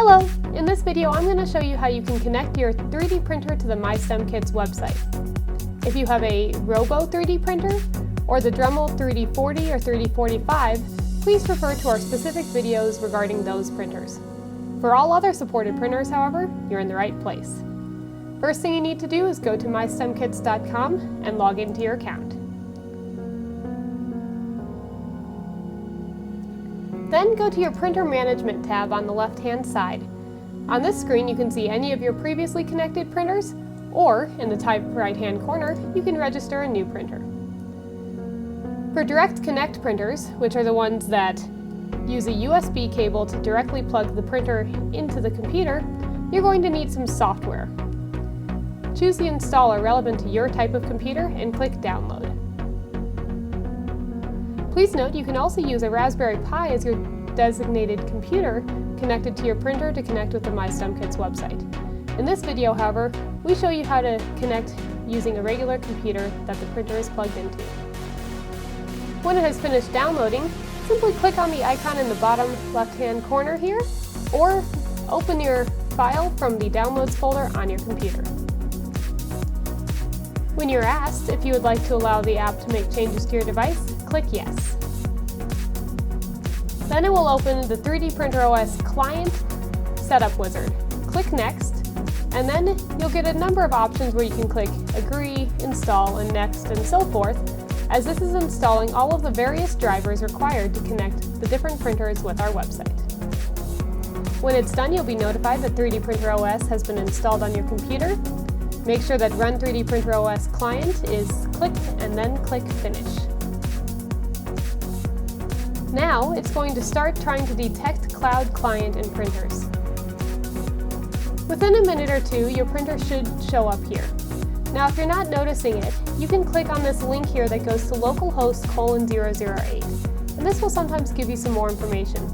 Hello! In this video, I'm going to show you how you can connect your 3D printer to the MyStemKits website. If you have a Robo 3D printer or the Dremel 3040 or 3045, please refer to our specific videos regarding those printers. For all other supported printers, however, you're in the right place. First thing you need to do is go to mystemkits.com and log into your account. Then go to your Printer Management tab on the left-hand side. On this screen you can see any of your previously connected printers, or in the top right-hand corner you can register a new printer. For Direct Connect printers, which are the ones that use a USB cable to directly plug the printer into the computer, you're going to need some software. Choose the installer relevant to your type of computer and click Download. Please note you can also use a Raspberry Pi as your designated computer connected to your printer to connect with the MyStemKits website. In this video, however, we show you how to connect using a regular computer that the printer is plugged into. When it has finished downloading, simply click on the icon in the bottom left-hand corner here, or open your file from the Downloads folder on your computer. When you're asked if you would like to allow the app to make changes to your device, click Yes. Then it will open the 3D Printer OS Client Setup Wizard. Click Next, and then you'll get a number of options where you can click Agree, Install, and Next, and so forth, as this is installing all of the various drivers required to connect the different printers with our website. When it's done, you'll be notified that 3D Printer OS has been installed on your computer. Make sure that Run 3D Printer OS Client is clicked and then click Finish. Now it's going to start trying to detect Cloud Client and printers. Within a minute or two, your printer should show up here. Now if you're not noticing it, you can click on this link here that goes to localhost:008, and this will sometimes give you some more information.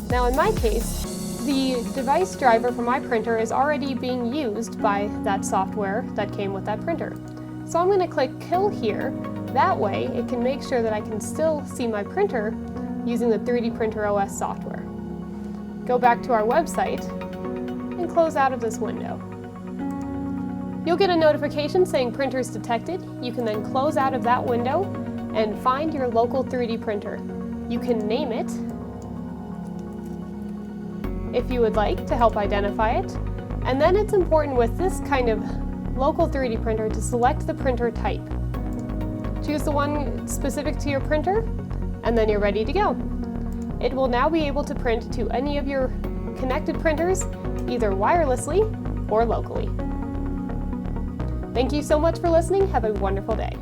Now in my case, the device driver for my printer is already being used by that software that came with that printer. So I'm going to click Kill here. That way it can make sure that I can still see my printer using the 3D Printer OS software. Go back to our website and close out of this window. You'll get a notification saying printers detected. You can then close out of that window and find your local 3D printer. You can name it if you would like to help identify it. And then it's important with this kind of local 3D printer to select the printer type. Choose the one specific to your printer, and then you're ready to go. It will now be able to print to any of your connected printers, either wirelessly or locally. Thank you so much for listening. Have a wonderful day.